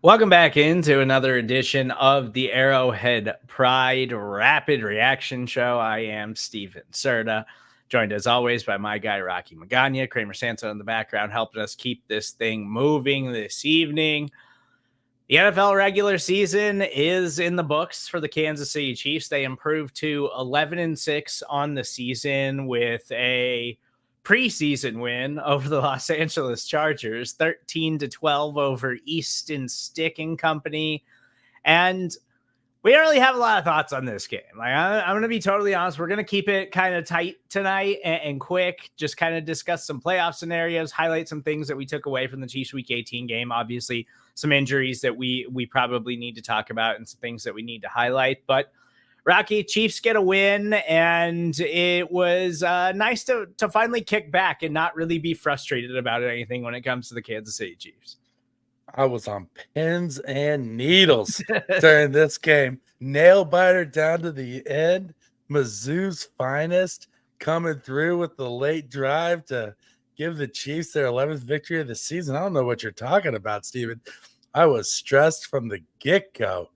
Welcome back into another edition of the Arrowhead Pride Rapid Reaction Show. I am Steven Serda, joined as always by my guy Rocky Magaña, Kramer Sansa in the background, helping us keep this thing moving this evening. The NFL regular season is in the books for the Kansas City Chiefs. They improved to 11-6 on the season with a preseason win over the Los Angeles Chargers, 13-12 over Easton Stick and Company. And we don't really have a lot of thoughts on this game. I'm going to be totally honest. We're going to keep it kind of tight tonight and quick, just kind of discuss some playoff scenarios, highlight some things that we took away from the Chiefs Week 18 game. Obviously, some injuries that we probably need to talk about and some things that we need to highlight. But Rocky, Chiefs get a win, and it was nice to finally kick back and not really be frustrated about anything when it comes to the Kansas City Chiefs. I was on pins and needles during this game. Nail biter down to the end. Mizzou's finest coming through with the late drive to give the Chiefs their 11th victory of the season. I don't know what you're talking about, Steven. I was stressed from the get-go.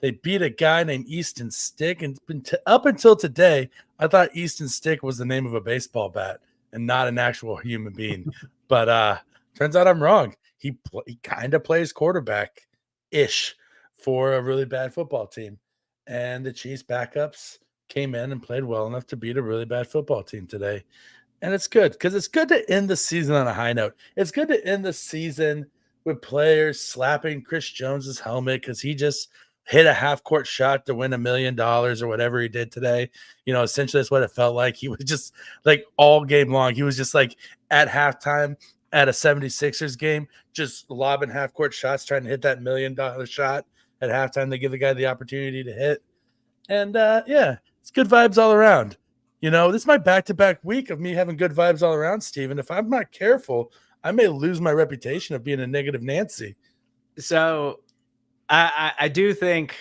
They beat a guy named Easton Stick, and up until today, I thought Easton Stick was the name of a baseball bat and not an actual human being. But turns out I'm wrong. He kind of plays quarterback-ish for a really bad football team. And the Chiefs backups came in and played well enough to beat a really bad football team today. And it's good because it's good to end the season on a high note. It's good to end the season with players slapping Chris Jones's helmet because he just hit a half-court shot to win $1 million or whatever he did today. You know, essentially that's what it felt like. He was just like all game long. He was just like at halftime at a 76ers game, just lobbing half-court shots, trying to hit that $1 million shot at halftime to give the guy the opportunity to hit. And, yeah, it's good vibes all around. You know, this is my back-to-back week of me having good vibes all around, Steven. If I'm not careful, I may lose my reputation of being a negative Nancy. So I do think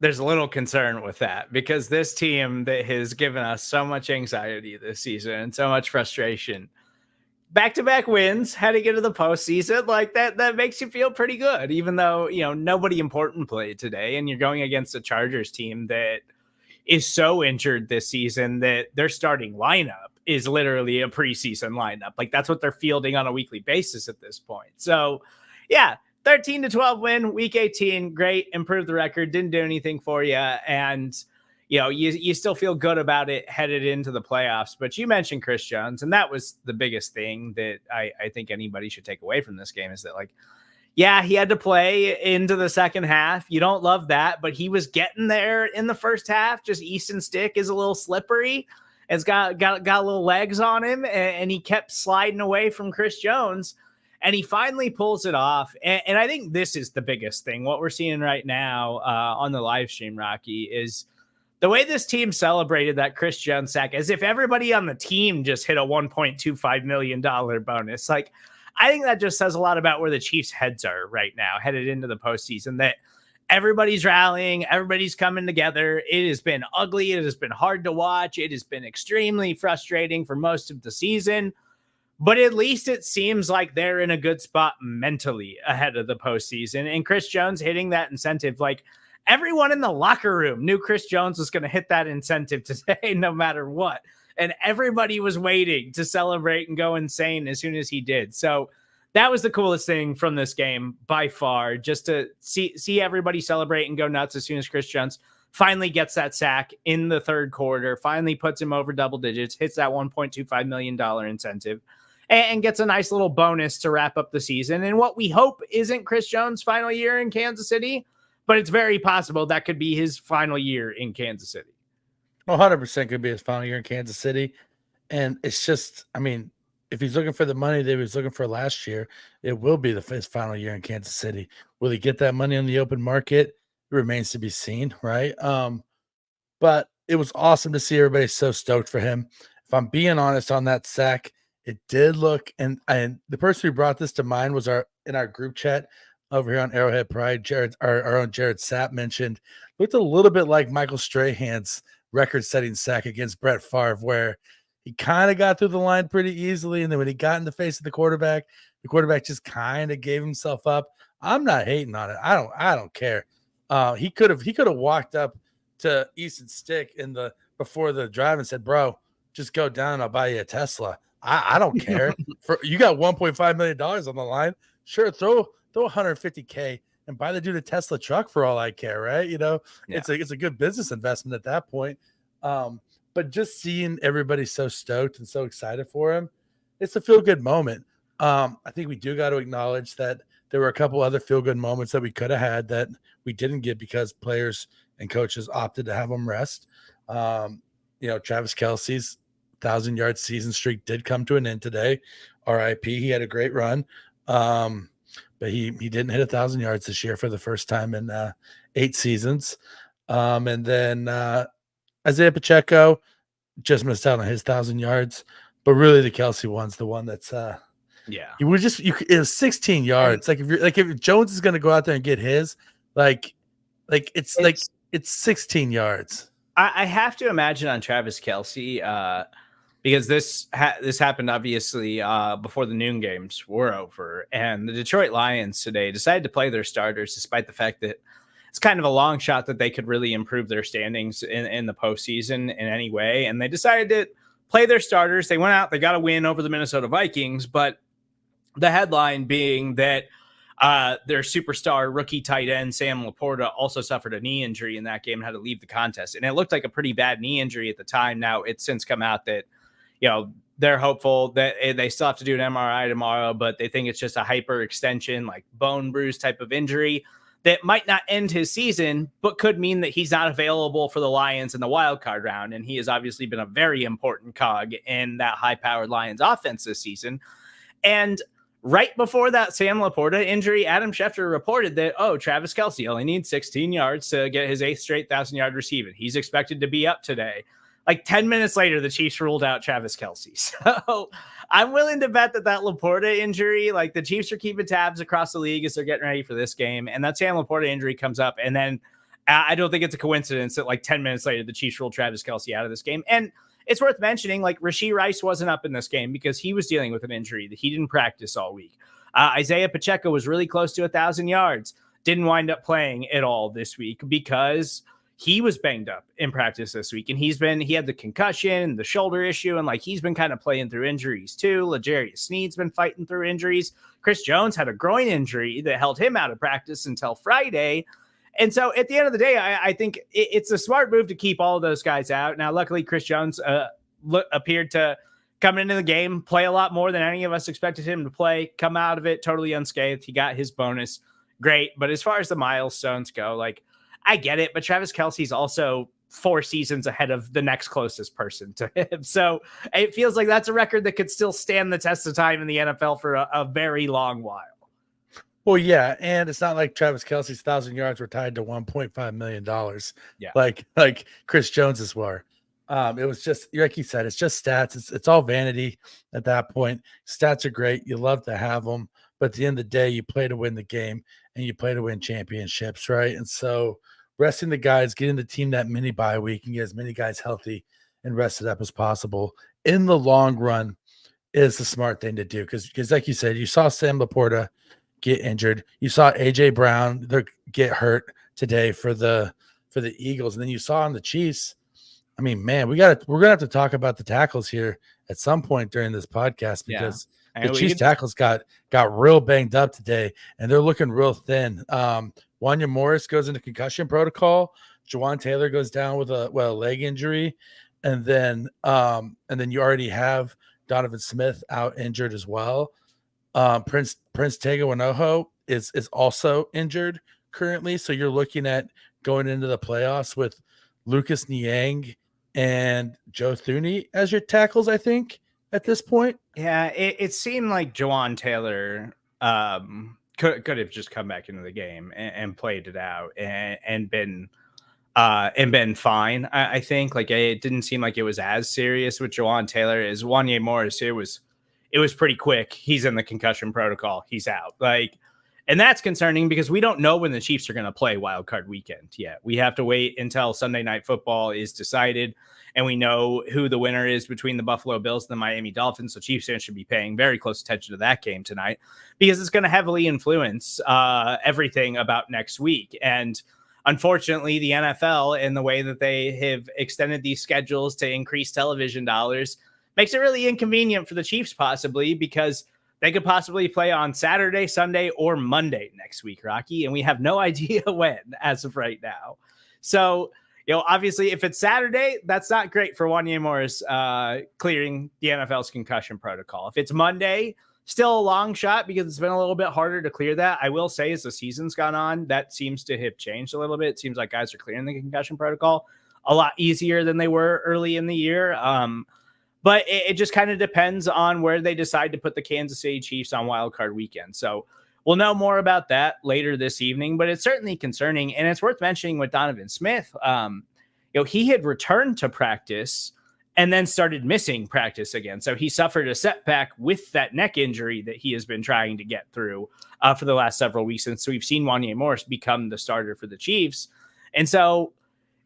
there's a little concern with that because this team that has given us so much anxiety this season and so much frustration, back-to-back wins, had to get to the postseason, like that makes you feel pretty good, even though, you know, nobody important played today and you're going against a Chargers team that is so injured this season that their starting lineup is literally a preseason lineup. Like that's what they're fielding on a weekly basis at this point. So yeah, 13-12 win, week 18, great, improved the record, didn't do anything for you. And you know, you still feel good about it headed into the playoffs. But you mentioned Chris Jones, and that was the biggest thing that I think anybody should take away from this game is that, like, yeah, he had to play into the second half. You don't love that, but he was getting there in the first half. Just Easton Stick is a little slippery. It's got little legs on him, and he kept sliding away from Chris Jones. And he finally pulls it off. And I think this is the biggest thing. What we're seeing right now on the live stream, Rocky, is the way this team celebrated that Chris Jones sack, as if everybody on the team just hit a $1.25 million bonus. Like, I think that just says a lot about where the Chiefs' heads are right now, headed into the postseason, that everybody's rallying, everybody's coming together. It has been ugly. It has been hard to watch. It has been extremely frustrating for most of the season. But at least it seems like they're in a good spot mentally ahead of the postseason. And Chris Jones hitting that incentive, like, everyone in the locker room knew Chris Jones was going to hit that incentive today, no matter what. And everybody was waiting to celebrate and go insane as soon as he did. So that was the coolest thing from this game by far, just to see everybody celebrate and go nuts as soon as Chris Jones finally gets that sack in the third quarter, finally puts him over double digits, hits that $1.25 million incentive, and gets a nice little bonus to wrap up the season. And what we hope isn't Chris Jones' final year in Kansas City, but it's very possible that could be his final year in Kansas City. 100% could be his final year in Kansas City. And it's just, I mean, if he's looking for the money that he was looking for last year, it will be his final year in Kansas City. Will he get that money on the open market? It remains to be seen, right? But it was awesome to see everybody so stoked for him. If I'm being honest on that sack, it did look, and the person who brought this to mind was in our group chat over here on Arrowhead Pride, our own Jared Sapp mentioned, looked a little bit like Michael Strahan's record-setting sack against Brett Favre, where he kind of got through the line pretty easily, and then when he got in the face of the quarterback, The quarterback just kind of gave himself up. I'm not hating on it. I don't care. He could have walked up to Easton Stick before the drive and said, "Bro, just go down. I'll buy you a Tesla." I don't care. You got $1.5 million on the line. Sure, throw 150K and buy the dude a Tesla truck for all I care, right? It's a good business investment at that point. But just seeing everybody so stoked and so excited for him, it's a feel-good moment. I think we do got to acknowledge that there were a couple other feel-good moments that we could have had that we didn't get because players and coaches opted to have them rest. Travis Kelce's 1,000-yard season streak did come to an end today. RIP. He had a great run. But he didn't hit 1,000 yards this year for the first time in 8 seasons. And then Isaiah Pacheco just missed out on his 1,000 yards. But really, the Kelce one's the one that's it was 16 yards. If Jones is going to go out there and get his, it's 16 yards. I have to imagine on Travis Kelce, because this happened obviously before the noon games were over, and the Detroit Lions today decided to play their starters, despite the fact that it's kind of a long shot that they could really improve their standings in the postseason in any way. And they decided to play their starters. They went out, they got a win over the Minnesota Vikings, but the headline being that their superstar rookie tight end, Sam Laporta, also suffered a knee injury in that game and had to leave the contest. And it looked like a pretty bad knee injury at the time. Now it's since come out that, they're hopeful that they still have to do an MRI tomorrow, but they think it's just a hyperextension, like bone bruise type of injury that might not end his season, but could mean that he's not available for the Lions in the wild card round. And he has obviously been a very important cog in that high-powered Lions offense this season. And right before that Sam Laporta injury, Adam Schefter reported that, Travis Kelce only needs 16 yards to get his 8th straight 1,000-yard receiving. He's expected to be up today. Like 10 minutes later, the Chiefs ruled out Travis Kelce. So I'm willing to bet that Laporta injury, like the Chiefs are keeping tabs across the league as they're getting ready for this game. And that Sam Laporta injury comes up. And then I don't think it's a coincidence that 10 minutes later, the Chiefs ruled Travis Kelce out of this game. And it's worth mentioning, Rashee Rice wasn't up in this game because he was dealing with an injury that he didn't practice all week. Isaiah Pacheco was really close to 1,000 yards. Didn't wind up playing at all this week because he was banged up in practice this week. And he had the concussion, the shoulder issue, and he's been kind of playing through injuries too. L'Jarius Sneed's been fighting through injuries. Chris Jones had a groin injury that held him out of practice until Friday. And so at the end of the day, I think it's a smart move to keep all of those guys out. Now, luckily, Chris Jones appeared to come into the game, play a lot more than any of us expected him to play, come out of it totally unscathed. He got his bonus. Great. But as far as the milestones go, I get it, but Travis Kelce's also 4 seasons ahead of the next closest person to him. So it feels like that's a record that could still stand the test of time in the NFL for a very long while. Well, yeah, and it's not like Travis Kelce's 1,000 yards were tied to $1.5 million. Yeah, like Chris Jones's were. It was just like you said, it's just stats. It's all vanity at that point. Stats are great. You love to have them, but at the end of the day, you play to win the game and you play to win championships, right? And so resting the guys, getting the team that mini bye week and get as many guys healthy and rested up as possible in the long run is the smart thing to do. Because like you said, you saw Sam Laporta get injured. You saw AJ Brown get hurt today for the Eagles. And then you saw on the Chiefs. I mean, man, we're gonna have to talk about the tackles here at some point during this podcast because the Chiefs tackles got real banged up today and they're looking real thin. Wanya Morris goes into concussion protocol. Jawan Taylor goes down with a leg injury, and then you already have Donovan Smith out injured as well. Prince Tega is also injured currently, so you're looking at going into the playoffs with Lucas Niang and Joe Thuney as your tackles, I think, at this point. Yeah, it seemed like Jawan Taylor could have just come back into the game and played it out and been fine. I think it didn't seem like it was as serious with Jawan Taylor as Wanya Morris. It was pretty quick. He's in the concussion protocol. He's out. And that's concerning because we don't know when the Chiefs are going to play wild card weekend yet. We have to wait until Sunday Night Football is decided and we know who the winner is between the Buffalo Bills and the Miami Dolphins. So Chiefs fans should be paying very close attention to that game tonight because it's going to heavily influence everything about next week. And unfortunately, the NFL, in the way that they have extended these schedules to increase television dollars, makes it really inconvenient for the Chiefs possibly because they could possibly play on Saturday, Sunday, or Monday next week, Rocky, and we have no idea when as of right now. So, obviously, if it's Saturday, that's not great for Wanya Morris clearing the NFL's concussion protocol. If it's Monday, still a long shot because it's been a little bit harder to clear that. I will say as the season's gone on, that seems to have changed a little bit. It seems like guys are clearing the concussion protocol a lot easier than they were early in the year. But it just kind of depends on where they decide to put the Kansas City Chiefs on Wild Card Weekend. So we'll know more about that later this evening, but it's certainly concerning. And it's worth mentioning with Donovan Smith, he had returned to practice and then started missing practice again. So he suffered a setback with that neck injury that he has been trying to get through for the last several weeks. And so we've seen Wanya Morris become the starter for the Chiefs. And so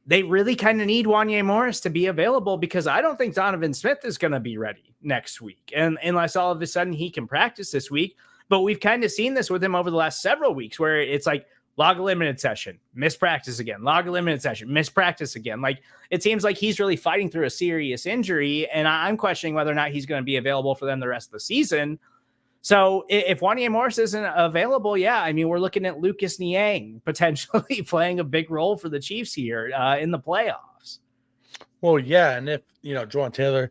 they really kind of need Wanya Morris to be available because I don't think Donovan Smith is going to be ready next week. And unless all of a sudden he can practice this week, but we've kind of seen this with him over the last several weeks where it's like log a limited session, miss practice again, log a limited session, miss practice again. Like it seems like he's really fighting through a serious injury. And I'm questioning whether or not he's going to be available for them the rest of the season. So if Wanya Morris isn't available, we're looking at Lucas Niang potentially playing a big role for the Chiefs here in the playoffs. Well, yeah, and if Jawaan Taylor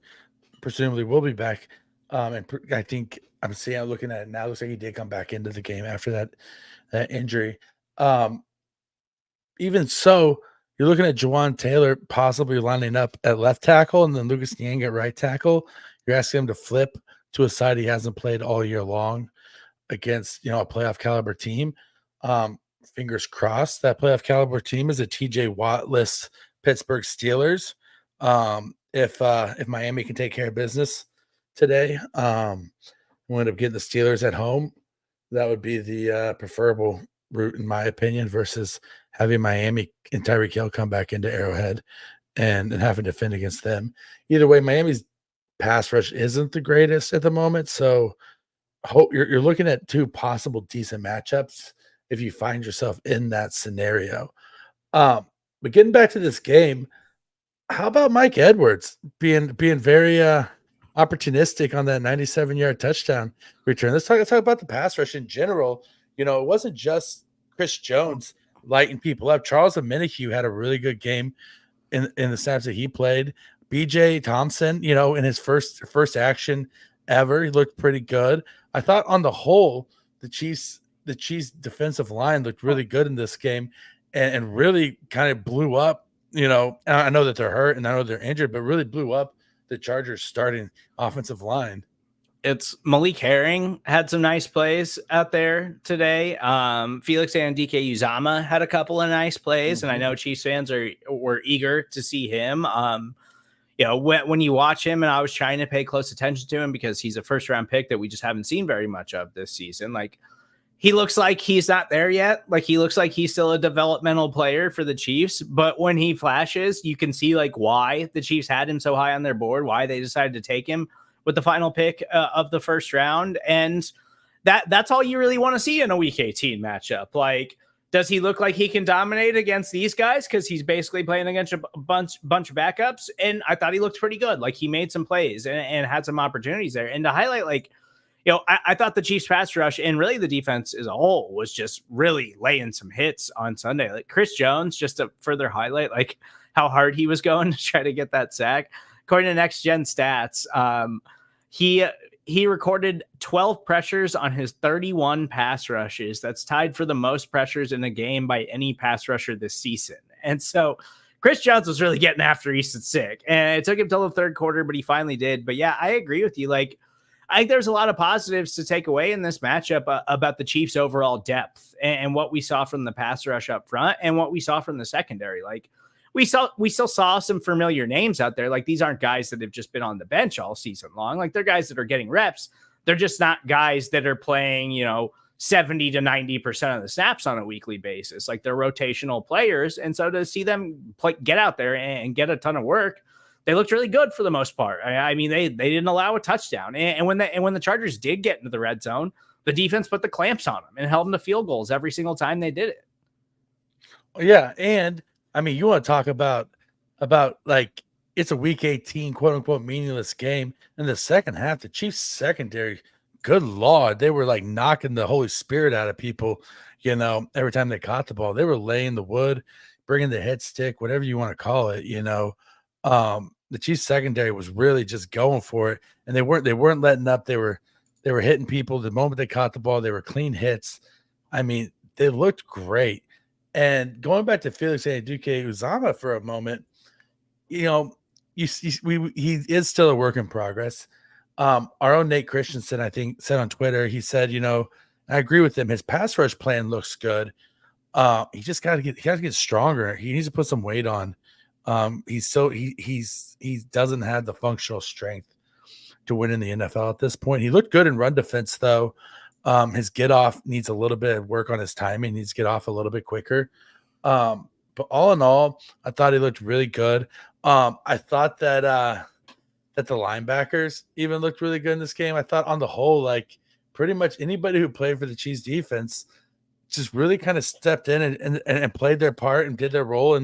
presumably will be back, and I think I'm looking at it now. Looks like he did come back into the game after that injury. Even so, you're looking at Jawaan Taylor possibly lining up at left tackle, and then Lucas Niang at right tackle. You're asking him to flip to a side he hasn't played all year long against, a playoff caliber team. Fingers crossed that playoff caliber team is a TJ Watt-less Pittsburgh Steelers. If Miami can take care of business today, we'll end up getting the Steelers at home. That would be the preferable route, in my opinion, versus having Miami and Tyreek Hill come back into Arrowhead and having to defend against them. Either way, Miami's pass rush isn't the greatest at the moment, so hope you're looking at two possible decent matchups if you find yourself in that scenario. But getting back to this game, how about Mike Edwards being very opportunistic on that 97-yard touchdown return? Let's talk about the pass rush in general. It wasn't just Chris Jones lighting people up. Charles Omenihu had a really good game in the snaps that he played. BJ Thompson, in his first action ever, he looked pretty good. I thought on the whole, the Chiefs defensive line looked really good in this game and really kind of blew up. I know that they're hurt and I know they're injured, but really blew up the Chargers starting offensive line. It's Malik Herring had some nice plays out there today. Felix and DK Uzama had a couple of nice plays, and I know Chiefs fans were eager to see him. When you watch him, and I was trying to pay close attention to him because he's a first-round pick that we just haven't seen very much of this season. Like, he looks like he's not there yet. Like, he looks like he's still a developmental player for the Chiefs. But when he flashes, you can see like why the Chiefs had him so high on their board, why they decided to take him with the final pick of the first round. And that's all you really want to see in a Week 18 matchup. Like, does he look like he can dominate against these guys? Because he's basically playing against a bunch of backups. And I thought he looked pretty good. Like, he made some plays and had some opportunities there. And to highlight, like, I thought the Chiefs pass rush and really the defense as a whole was just really laying some hits on Sunday. Like, Chris Jones, just to further highlight, like, how hard he was going to try to get that sack. According to Next Gen Stats, he recorded 12 pressures on his 31 pass rushes. That's tied for the most pressures in a game by any pass rusher this season. And so Chris Jones was really getting after Easton Stick. And it took him till the third quarter, but he finally did. But yeah, I agree with you. Like, I think there's a lot of positives to take away in this matchup about the Chiefs' overall depth and what we saw from the pass rush up front and what we saw from the secondary. Like, we still saw some familiar names out there. Like, these aren't guys that have just been on the bench all season long. Like, they're guys that are getting reps. They're just not guys that are playing, 70 to 90% of the snaps on a weekly basis. Like, they're rotational players. And so to see them get out there and get a ton of work, they looked really good for the most part. I mean, they didn't allow a touchdown. And when the Chargers did get into the red zone, the defense put the clamps on them and held them to field goals every single time they did it. Yeah. And I mean, you want to talk about like, it's a week 18, quote unquote, meaningless game. In the second half, the Chiefs secondary, good Lord, they were like knocking the Holy Spirit out of people, every time they caught the ball. They were laying the wood, bringing the head stick, whatever you want to call it, the Chiefs secondary was really just going for it, and they weren't letting up. They were hitting people the moment they caught the ball. They were clean hits. I mean, they looked great. And going back to Felix Anudike-Uzomah for a moment, he is still a work in progress. Our own Nate Christensen, I think, said on Twitter, he said, I agree with him. His pass rush plan looks good. He just got to get stronger. He needs to put some weight on. He doesn't have the functional strength to win in the NFL at this point. He looked good in run defense, though. His get off needs a little bit of work on his timing. He needs to get off a little bit quicker. But all in all, I thought he looked really good. I thought that the linebackers even looked really good in this game. I thought on the whole, like, pretty much anybody who played for the Chiefs defense just really kind of stepped in and played their part and did their role.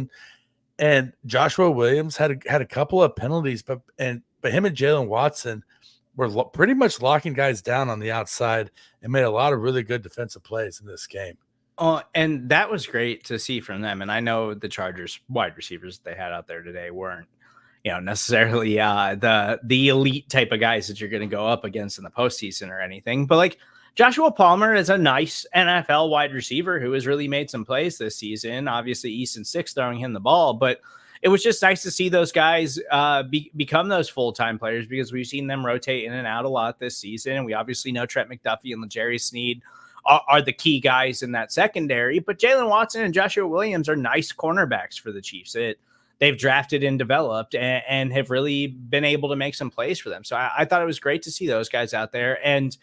And Joshua Williams had a couple of penalties, but him and Jalen Watson were pretty much locking guys down on the outside and made a lot of really good defensive plays in this game. And that was great to see from them. And I know the Chargers wide receivers they had out there today weren't, necessarily the elite type of guys that you're going to go up against in the postseason or anything. But like, Joshua Palmer is a nice NFL wide receiver who has really made some plays this season. Obviously, Easton Stick throwing him the ball, but it was just nice to see those guys become those full-time players, because we've seen them rotate in and out a lot this season. And we obviously know Trent McDuffie and L'Jarius Sneed are the key guys in that secondary. But Jalen Watson and Joshua Williams are nice cornerbacks for the Chiefs. They've drafted and developed and have really been able to make some plays for them. So I thought it was great to see those guys out there. And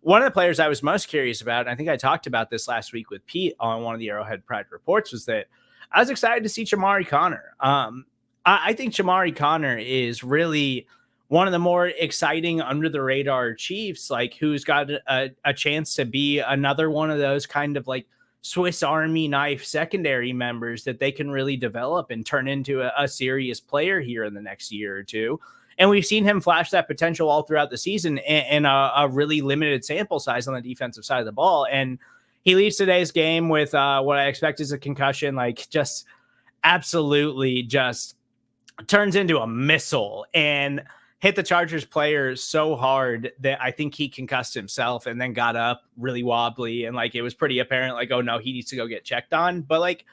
one of the players I was most curious about, and I think I talked about this last week with Pete on one of the Arrowhead Pride reports, was that I was excited to see Jamari Conner. I think Jamari Conner is really one of the more exciting under the radar Chiefs, like, who's got a chance to be another one of those kind of like Swiss Army knife secondary members that they can really develop and turn into a serious player here in the next year or two. And we've seen him flash that potential all throughout the season in a really limited sample size on the defensive side of the ball. And he leaves today's game with what I expect is a concussion, like, just absolutely just turns into a missile and hit the Chargers player so hard that I think he concussed himself and then got up really wobbly. And like, it was pretty apparent, like, oh no, he needs to go get checked on. But like,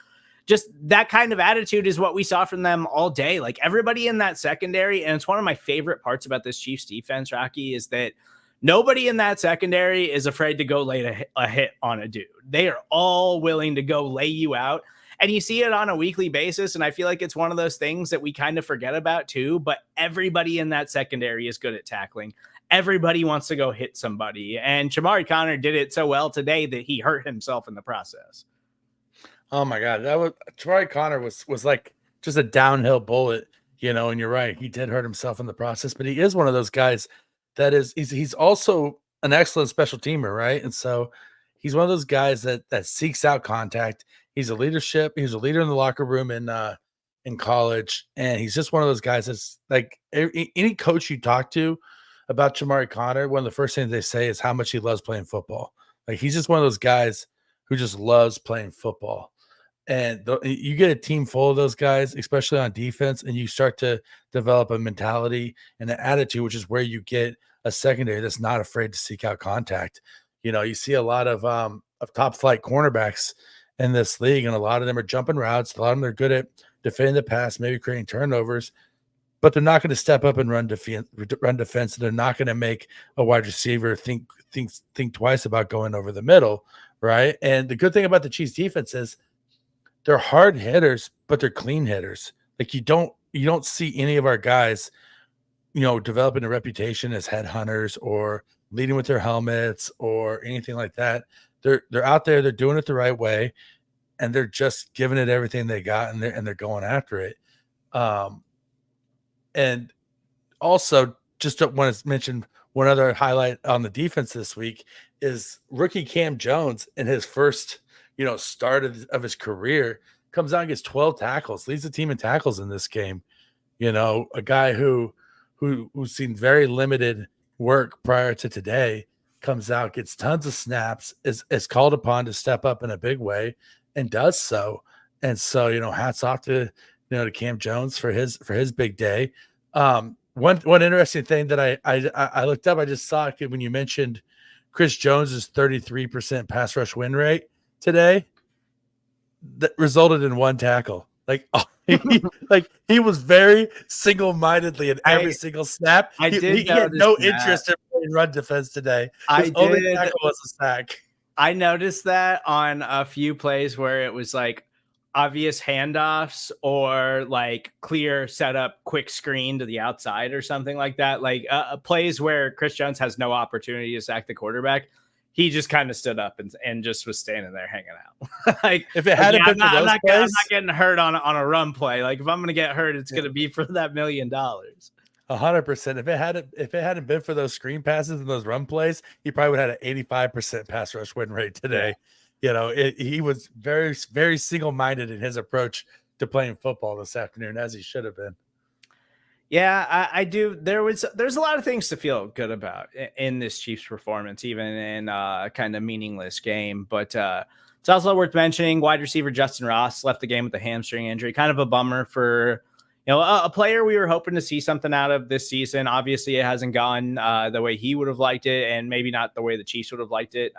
just that kind of attitude is what we saw from them all day. Like, everybody in that secondary, and it's one of my favorite parts about this Chiefs defense, Rocky, is that nobody in that secondary is afraid to go lay a hit on a dude. They are all willing to go lay you out. And you see it on a weekly basis. And I feel like it's one of those things that we kind of forget about too. But everybody in that secondary is good at tackling. Everybody wants to go hit somebody. And Jamari Conner did it so well today that he hurt himself in the process. Oh my God, Jamari Conner was like just a downhill bullet, and you're right. He did hurt himself in the process, but he is one of those guys that he's also an excellent special teamer, right? And so he's one of those guys that seeks out contact. He's a leader in the locker room in college, and he's just one of those guys that's like, any coach you talk to about Jamari Conner, one of the first things they say is how much he loves playing football. Like, he's just one of those guys who just loves playing football. And you get a team full of those guys, especially on defense, and you start to develop a mentality and an attitude, which is where you get a secondary that's not afraid to seek out contact. You see a lot of top flight cornerbacks in this league, and a lot of them are jumping routes. A lot of them are good at defending the pass, maybe creating turnovers, but they're not going to step up and run defense. They're not going to make a wide receiver think twice about going over the middle, right? And the good thing about the Chiefs defense is they're hard hitters, but they're clean hitters. Like, you don't see any of our guys, developing a reputation as headhunters or leading with their helmets or anything like that. they're out there, they're doing it the right way, and they're just giving it everything they got, and they're going after it. And also, just want to mention one other highlight on the defense this week is rookie Cam Jones in his first, start of his career comes out and gets 12 tackles, leads the team in tackles in this game. A guy who's seen very limited work prior to today comes out, gets tons of snaps, is called upon to step up in a big way, and does so. And so, hats off to Cam Jones for his big day. One interesting thing that I looked up, I just saw it when you mentioned Chris Jones's 33% pass rush win rate today. That resulted in one tackle. He was very single-mindedly in every single snap. He had no interest in run defense today. His only tackle was a sack. I noticed that on a few plays where it was like obvious handoffs or like clear setup, quick screen to the outside or something like that. Like plays where Chris Jones has no opportunity to sack the quarterback. He just kind of stood up and just was standing there hanging out. Like if it hadn't been for those plays, I'm not getting hurt on a run play. Like if I'm going to get hurt, it's going to be for that $1 million. 100%. If it hadn't been for those screen passes and those run plays, he probably would have had an 85% pass rush win rate today. Yeah. He was very, very single-minded in his approach to playing football this afternoon, as he should have been. Yeah, I do. There's a lot of things to feel good about in this Chiefs performance, even in kind of meaningless game. But it's also worth mentioning wide receiver Justin Ross left the game with a hamstring injury. Kind of a bummer for a player we were hoping to see something out of this season. Obviously, it hasn't gone the way he would have liked it, and maybe not the way the Chiefs would have liked it.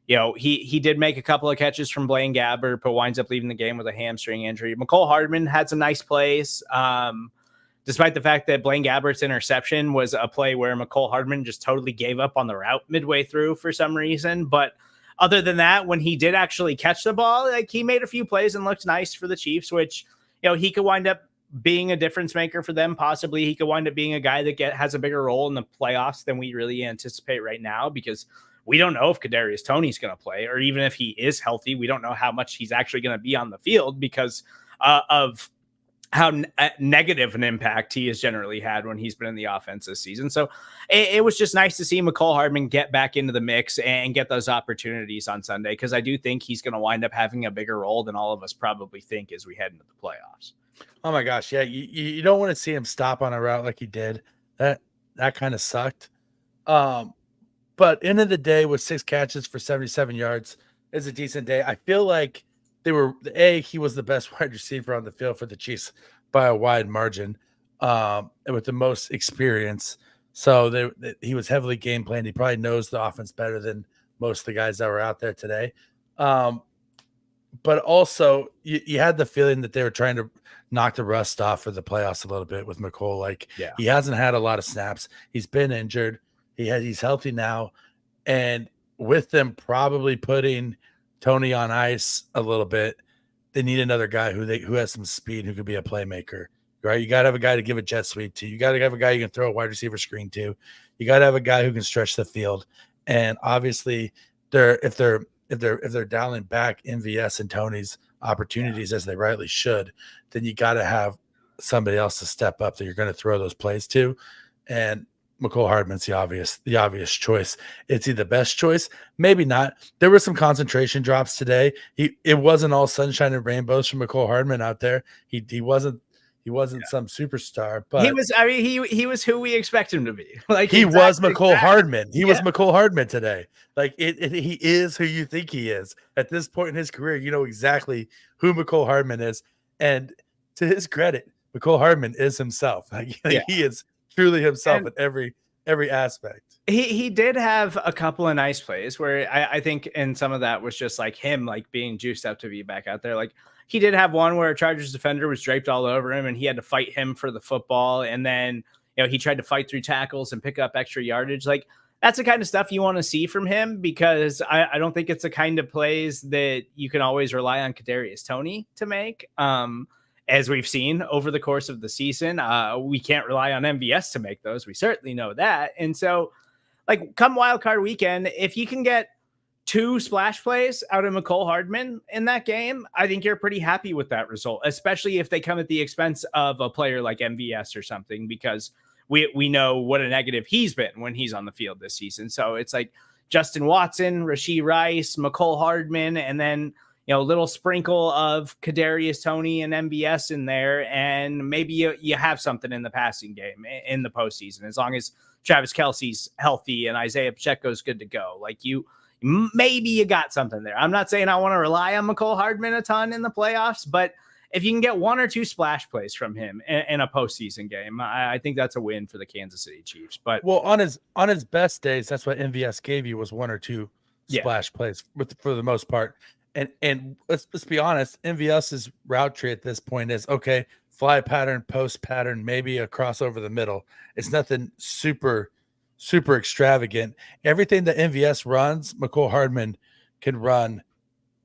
He did make a couple of catches from Blaine Gabbert, but winds up leaving the game with a hamstring injury. Mecole Hardman had some nice plays. Despite the fact that Blaine Gabbert's interception was a play where Mecole Hardman just totally gave up on the route midway through for some reason. But other than that, when he did actually catch the ball, like he made a few plays and looked nice for the Chiefs, which, he could wind up being a difference maker for them. Possibly he could wind up being a guy that has a bigger role in the playoffs than we really anticipate right now, because we don't know if Kadarius Toney's going to play, or even if he is healthy, we don't know how much he's actually going to be on the field because of how negative an impact he has generally had when he's been in the offense this season. So it was just nice to see Mecole Hardman get back into the mix and get those opportunities on Sunday, because I do think he's going to wind up having a bigger role than all of us probably think as we head into the playoffs. Oh my gosh. Yeah. You don't want to see him stop on a route like he did. That kind of sucked. But end of the day, with 6 catches for 77 yards is a decent day. I feel like he was the best wide receiver on the field for the Chiefs by a wide margin, with the most experience. So he was heavily game planned. He probably knows the offense better than most of the guys that were out there today. But also you had the feeling that they were trying to knock the rust off for the playoffs a little bit with Mecole. He hasn't had a lot of snaps. He's been injured. He's healthy now. And with them probably putting Toney on ice a little bit, they need another guy who has some speed, who could be a playmaker, right? You got to have a guy to give a jet sweep to. You got to have a guy you can throw a wide receiver screen to. You got to have a guy who can stretch the field. And obviously, if they're dialing back MVS and Toney's opportunities, as they rightly should, then you got to have somebody else to step up that you're going to throw those plays to. And Mecole Hardman's the obvious choice. Is he the best choice? Maybe not. There were some concentration drops today. It wasn't all sunshine and rainbows from Mecole Hardman out there. He wasn't some superstar, but he was. I mean, he was who we expect him to be. Like he was Mecole Hardman. He was Mecole Hardman today. Like he is who you think he is at this point in his career. You know exactly who Mecole Hardman is, and to his credit, Mecole Hardman is himself. He is truly himself at every aspect. He did have a couple of nice plays where I think, and some of that was just like him, like being juiced up to be back out there. Like he did have one where a Chargers defender was draped all over him and he had to fight him for the football. And then, he tried to fight through tackles and pick up extra yardage. Like that's the kind of stuff you want to see from him, because I don't think it's the kind of plays that you can always rely on Kadarius Toney to make. As we've seen over the course of the season, we can't rely on MVS to make those. We certainly know that. And so, like, come wild card weekend, if you can get 2 splash plays out of McCole Hardman in that game, I think you're pretty happy with that result, especially if they come at the expense of a player like MVS or something, because we know what a negative he's been when he's on the field this season. So it's like Justin Watson, Rashee Rice, McCole Hardman, and then, a little sprinkle of Kadarius Toney and MVS in there. And maybe you have something in the passing game in the postseason, as long as Travis Kelce's healthy and Isaiah Pacheco's good to go. Like, maybe you got something there. I'm not saying I want to rely on McCole Hardman a ton in the playoffs, but if you can get 1 or 2 splash plays from him in a postseason game, I think that's a win for the Kansas City Chiefs. But on his best days, that's what MVS gave you, was 1 or 2 splash plays for the most part. And let's be honest, MVS's route tree at this point is okay, fly pattern, post pattern, maybe a cross over the middle. It's nothing super extravagant. Everything that MVS runs, McCole Hardman can run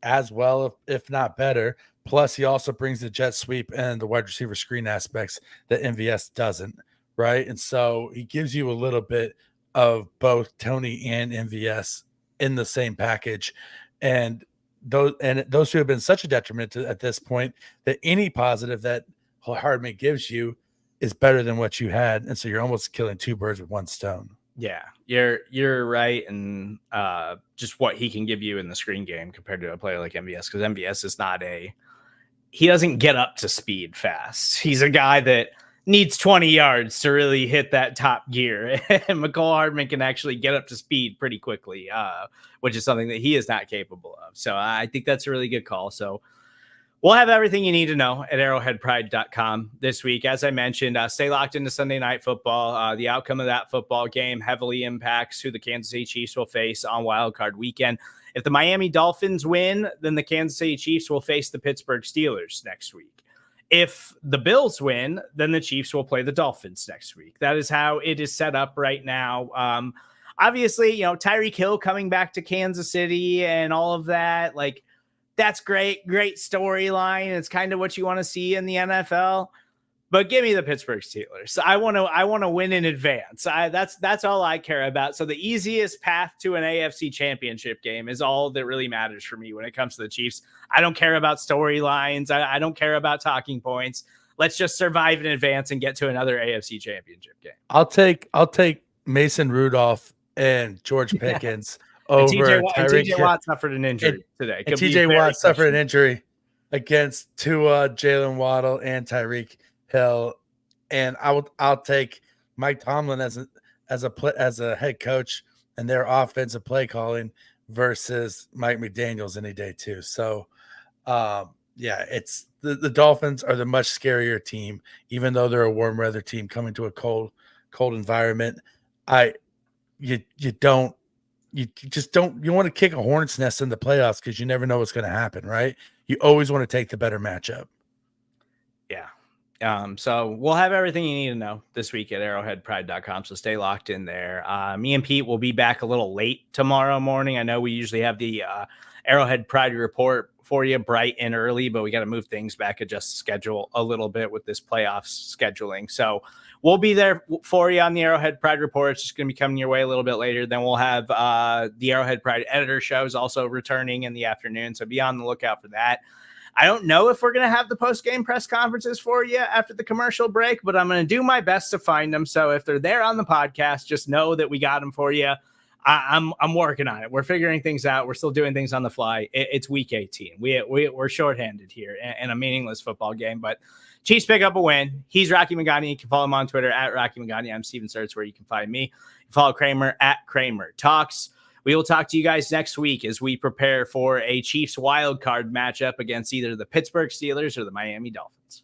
as well, if not better. Plus, he also brings the jet sweep and the wide receiver screen aspects that MVS doesn't, right? And so he gives you a little bit of both Toney and MVS in the same package. And those two have been such a detriment at this point that any positive that Hardman gives you is better than what you had. And so you're almost killing 2 birds with 1 stone. Yeah, you're right. And just what he can give you in the screen game compared to a player like MVS, because MVS is he doesn't get up to speed fast. He's a guy that needs 20 yards to really hit that top gear. And McCole Hardman can actually get up to speed pretty quickly, which is something that he is not capable of. So I think that's a really good call. So we'll have everything you need to know at arrowheadpride.com this week. As I mentioned, stay locked into Sunday Night Football. The outcome of that football game heavily impacts who the Kansas City Chiefs will face on Wild Card Weekend. If the Miami Dolphins win, then the Kansas City Chiefs will face the Pittsburgh Steelers next week. If the Bills win, then the Chiefs will play the Dolphins next week. That is how it is set up right now. Obviously, Tyreek Hill coming back to Kansas City and all of that, like, that's great storyline. It's kind of what you want to see in the NFL. But give me the Pittsburgh Steelers. I want to win in advance. That's all I care about. So the easiest path to an AFC championship game is all that really matters for me when it comes to the Chiefs. I don't care about storylines. I don't care about talking points. Let's just survive in advance and get to another AFC championship game. I'll take Mason Rudolph and George Pickens over TJ Watt suffered an injury today. And TJ Watt suffered an injury against Tua, Jalen Waddle, and Tyreek Hill. And I'll take Mike Tomlin as a head coach and their offensive play calling versus Mike McDaniels any day too. So it's the Dolphins are the much scarier team, even though they're a warm weather team coming to a cold environment. You want to kick a hornet's nest in the playoffs because you never know what's going to happen, right? You always want to take the better matchup. Yeah. So we'll have everything you need to know this week at arrowheadpride.com. So stay locked in there. Me and Pete will be back a little late tomorrow morning. I know we usually have the Arrowhead Pride report for you bright and early, but we got to move things back, adjust the schedule a little bit with this playoffs scheduling. So we'll be there for you on the Arrowhead Pride report. It's just going to be coming your way a little bit later. Then we'll have the Arrowhead Pride editor shows also returning in the afternoon. So be on the lookout for that. I don't know if we're going to have the post-game press conferences for you after the commercial break, but I'm going to do my best to find them. So if they're there on the podcast, just know that we got them for you. I'm working on it. We're figuring things out. We're still doing things on the fly. It's week 18. We're shorthanded here in a meaningless football game, but Chiefs pick up a win. He's Rocky Magaña. You can follow him on Twitter at Rocky Magaña. I'm Steven Sertz, where you can find me. You follow Kramer at Kramer Talks. We will talk to you guys next week as we prepare for a Chiefs wild card matchup against either the Pittsburgh Steelers or the Miami Dolphins.